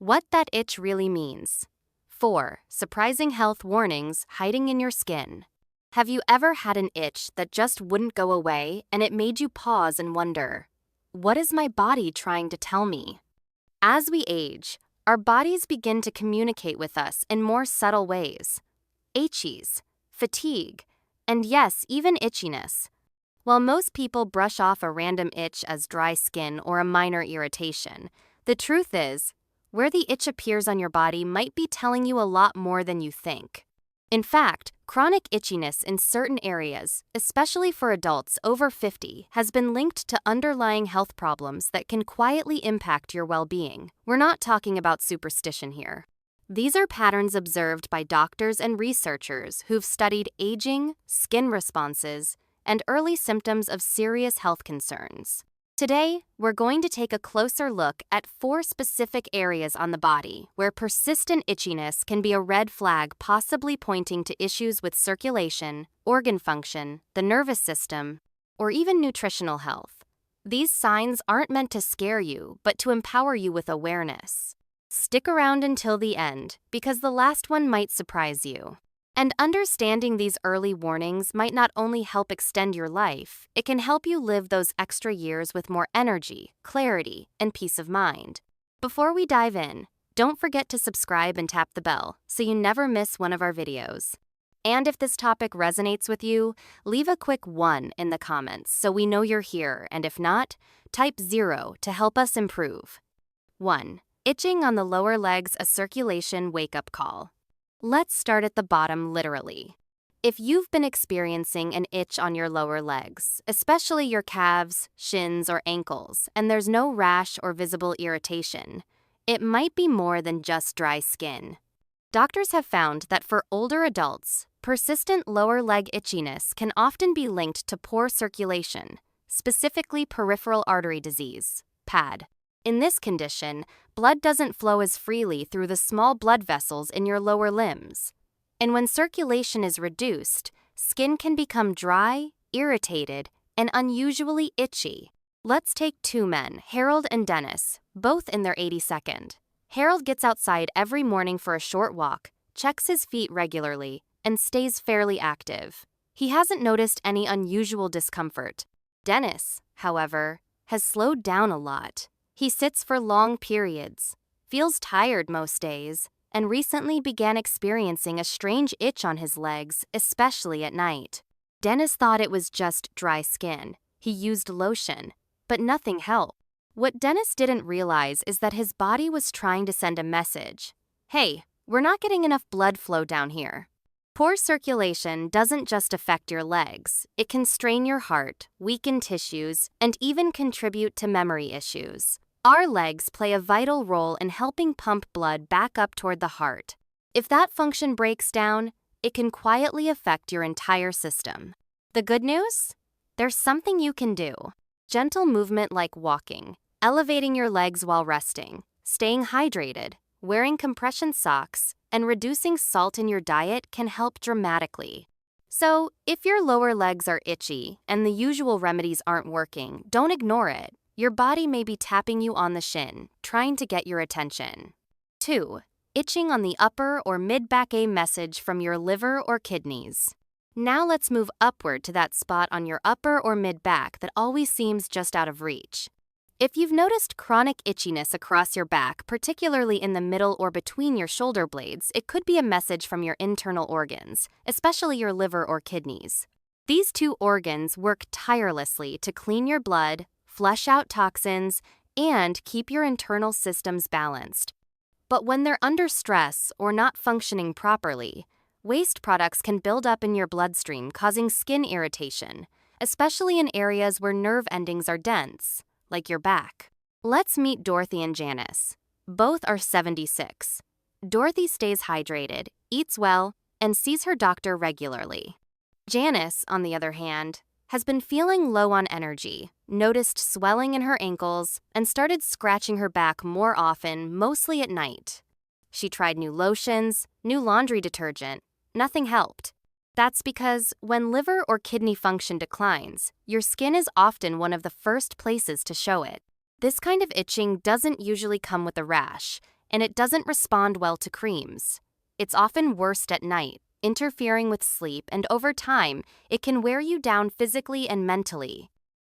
What that itch really means. 4. Surprising health warnings hiding in your skin. Have you ever had an itch that just wouldn't go away and it made you pause and wonder, what is my body trying to tell me? As we age, our bodies begin to communicate with us in more subtle ways. Aches, fatigue, and yes, even itchiness. While most people brush off a random itch as dry skin or a minor irritation, the truth is, where the itch appears on your body might be telling you a lot more than you think. In fact, chronic itchiness in certain areas, especially for adults over 50, has been linked to underlying health problems that can quietly impact your well-being. We're not talking about superstition here. These are patterns observed by doctors and researchers who've studied aging, skin responses, and early symptoms of serious health concerns. Today, we're going to take a closer look at 4 specific areas on the body where persistent itchiness can be a red flag, possibly pointing to issues with circulation, organ function, the nervous system, or even nutritional health. These signs aren't meant to scare you, but to empower you with awareness. Stick around until the end, because the last one might surprise you. And understanding these early warnings might not only help extend your life, it can help you live those extra years with more energy, clarity, and peace of mind. Before we dive in, don't forget to subscribe and tap the bell so you never miss one of our videos. And if this topic resonates with you, leave a quick 1 in the comments so we know you're here, and if not, type 0 to help us improve. 1. Itching on the lower legs, a circulation wake-up call. Let's start at the bottom literally. If you've been experiencing an itch on your lower legs, especially your calves, shins, or ankles, and there's no rash or visible irritation, it might be more than just dry skin. Doctors have found that for older adults, persistent lower leg itchiness can often be linked to poor circulation, specifically peripheral artery disease, PAD. In this condition, blood doesn't flow as freely through the small blood vessels in your lower limbs. And when circulation is reduced, skin can become dry, irritated, and unusually itchy. Let's take 2 men, Harold and Dennis, both in their 82nd. Harold gets outside every morning for a short walk, checks his feet regularly, and stays fairly active. He hasn't noticed any unusual discomfort. Dennis, however, has slowed down a lot. He sits for long periods, feels tired most days, and recently began experiencing a strange itch on his legs, especially at night. Dennis thought it was just dry skin. He used lotion, but nothing helped. What Dennis didn't realize is that his body was trying to send a message. Hey, we're not getting enough blood flow down here. Poor circulation doesn't just affect your legs. It can strain your heart, weaken tissues, and even contribute to memory issues. Our legs play a vital role in helping pump blood back up toward the heart. If that function breaks down, it can quietly affect your entire system. The good news? There's something you can do. Gentle movement like walking, elevating your legs while resting, staying hydrated, wearing compression socks, and reducing salt in your diet can help dramatically. So, if your lower legs are itchy and the usual remedies aren't working, don't ignore it. Your body may be tapping you on the shin, trying to get your attention. 2. Itching on the upper or mid-back, a message from your liver or kidneys. Now let's move upward to that spot on your upper or mid-back that always seems just out of reach. If you've noticed chronic itchiness across your back, particularly in the middle or between your shoulder blades, it could be a message from your internal organs, especially your liver or kidneys. These 2 organs work tirelessly to clean your blood, flush out toxins, and keep your internal systems balanced. But when they're under stress or not functioning properly, waste products can build up in your bloodstream, causing skin irritation, especially in areas where nerve endings are dense, like your back. Let's meet Dorothy and Janice. Both are 76. Dorothy stays hydrated, eats well, and sees her doctor regularly. Janice, on the other hand, has been feeling low on energy, noticed swelling in her ankles, and started scratching her back more often, mostly at night. She tried new lotions, new laundry detergent. Nothing helped. That's because when liver or kidney function declines, your skin is often one of the first places to show it. This kind of itching doesn't usually come with a rash. and it doesn't respond well to creams. It's often worst at night, interfering with sleep, and over time, it can wear you down physically and mentally.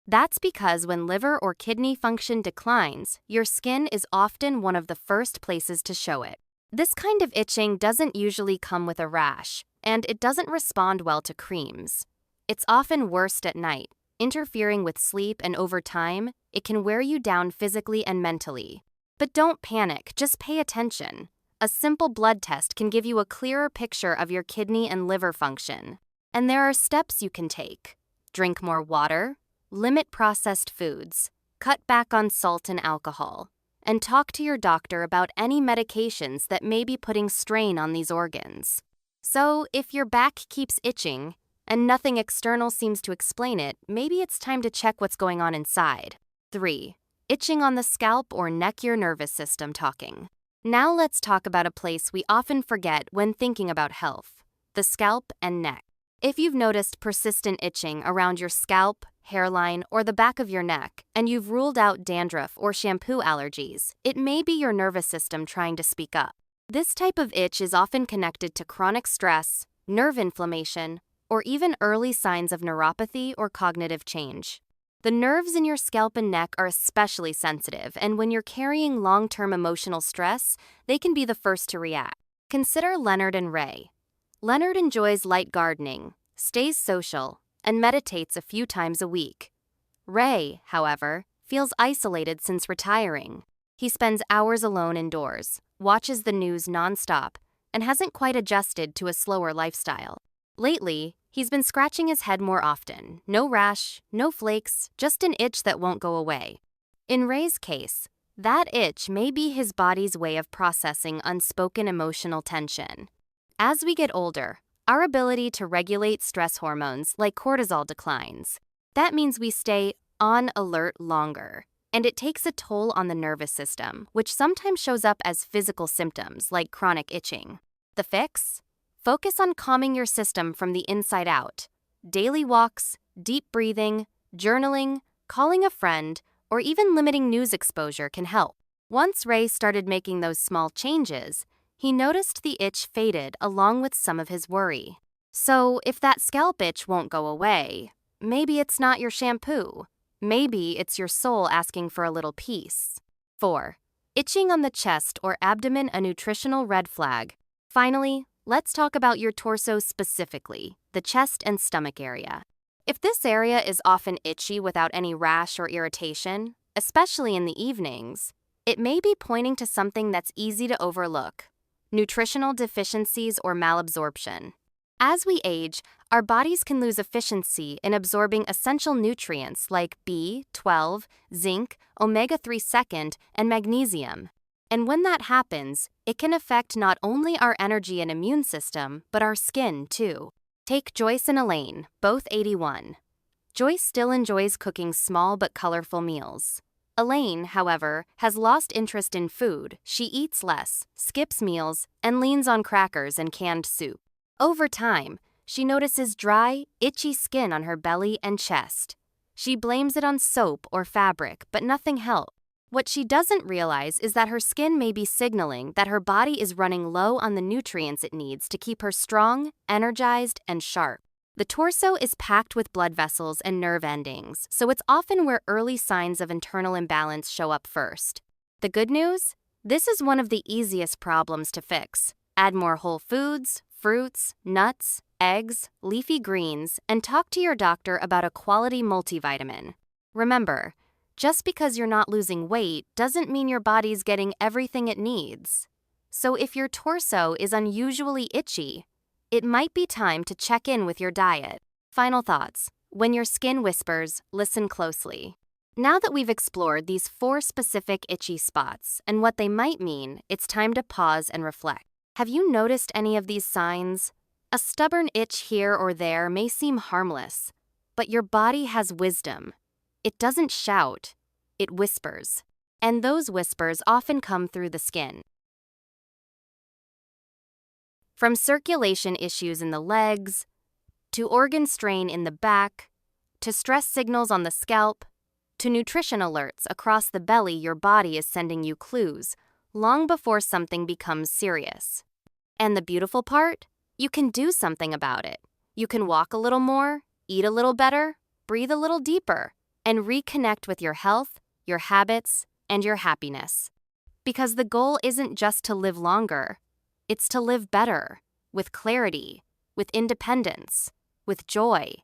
That's because when liver or kidney function declines, your skin is often one of the first places to show it. This kind of itching doesn't usually come with a rash, and it doesn't respond well to creams. It's often worst at night, interfering with sleep, and over time, it can wear you down physically and mentally. But don't panic, just pay attention. A simple blood test can give you a clearer picture of your kidney and liver function. And there are steps you can take. Drink more water, limit processed foods, cut back on salt and alcohol, and talk to your doctor about any medications that may be putting strain on these organs. So, if your back keeps itching, and nothing external seems to explain it, maybe it's time to check what's going on inside. 3. Itching on the scalp or neck, your nervous system talking. Now let's talk about a place we often forget when thinking about health: the scalp and neck. If you've noticed persistent itching around your scalp, hairline, or the back of your neck, and you've ruled out dandruff or shampoo allergies, it may be your nervous system trying to speak up. This type of itch is often connected to chronic stress, nerve inflammation, or even early signs of neuropathy or cognitive change. The nerves in your scalp and neck are especially sensitive, and when you're carrying long-term emotional stress, they can be the first to react. Consider Leonard and Ray. Leonard enjoys light gardening, stays social, and meditates a few times a week. Ray, however, feels isolated since retiring. He spends hours alone indoors, watches the news nonstop, and hasn't quite adjusted to a slower lifestyle. Lately, he's been scratching his head more often. No rash, no flakes, just an itch that won't go away. In Ray's case, that itch may be his body's way of processing unspoken emotional tension. As we get older, our ability to regulate stress hormones like cortisol declines. That means we stay on alert longer, and it takes a toll on the nervous system, which sometimes shows up as physical symptoms like chronic itching. The fix? Focus on calming your system from the inside out. Daily walks, deep breathing, journaling, calling a friend, or even limiting news exposure can help. Once Ray started making those small changes, he noticed the itch faded along with some of his worry. So, if that scalp itch won't go away, maybe it's not your shampoo. Maybe it's your soul asking for a little peace. 4. Itching on the chest or abdomen, a nutritional red flag. Finally, let's talk about your torso specifically, the chest and stomach area. If this area is often itchy without any rash or irritation, especially in the evenings, it may be pointing to something that's easy to overlook: nutritional deficiencies or malabsorption. As we age, our bodies can lose efficiency in absorbing essential nutrients like B12, zinc, omega-3 second, and magnesium. And when that happens, it can affect not only our energy and immune system, but our skin too. Take Joyce and Elaine, both 81. Joyce still enjoys cooking small but colorful meals. Elaine, however, has lost interest in food. She eats less, skips meals, and leans on crackers and canned soup. Over time, she notices dry, itchy skin on her belly and chest. She blames it on soap or fabric, but nothing helps. What she doesn't realize is that her skin may be signaling that her body is running low on the nutrients it needs to keep her strong, energized, and sharp. The torso is packed with blood vessels and nerve endings, so it's often where early signs of internal imbalance show up first. The good news? This is one of the easiest problems to fix. Add more whole foods, fruits, nuts, eggs, leafy greens, and talk to your doctor about a quality multivitamin. Remember, just because you're not losing weight doesn't mean your body's getting everything it needs. So if your torso is unusually itchy, it might be time to check in with your diet. Final thoughts. When your skin whispers, listen closely. Now that we've explored these 4 specific itchy spots and what they might mean, it's time to pause and reflect. Have you noticed any of these signs? A stubborn itch here or there may seem harmless, but your body has wisdom. It doesn't shout, it whispers. And those whispers often come through the skin. From circulation issues in the legs, to organ strain in the back, to stress signals on the scalp, to nutrition alerts across the belly, your body is sending you clues, long before something becomes serious. And the beautiful part? You can do something about it. You can walk a little more, eat a little better, breathe a little deeper, and reconnect with your health, your habits, and your happiness. Because the goal isn't just to live longer, it's to live better, with clarity, with independence, with joy.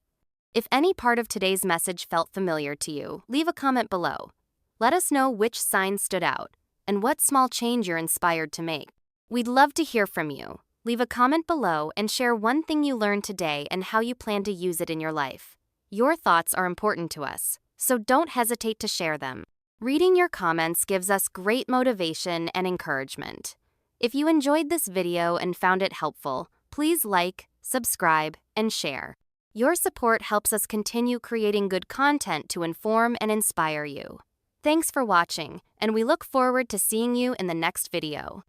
If any part of today's message felt familiar to you, leave a comment below. Let us know which sign stood out and what small change you're inspired to make. We'd love to hear from you. Leave a comment below and share one thing you learned today and how you plan to use it in your life. Your thoughts are important to us, so don't hesitate to share them. Reading your comments gives us great motivation and encouragement. If you enjoyed this video and found it helpful, please like, subscribe, and share. Your support helps us continue creating good content to inform and inspire you. Thanks for watching, and we look forward to seeing you in the next video.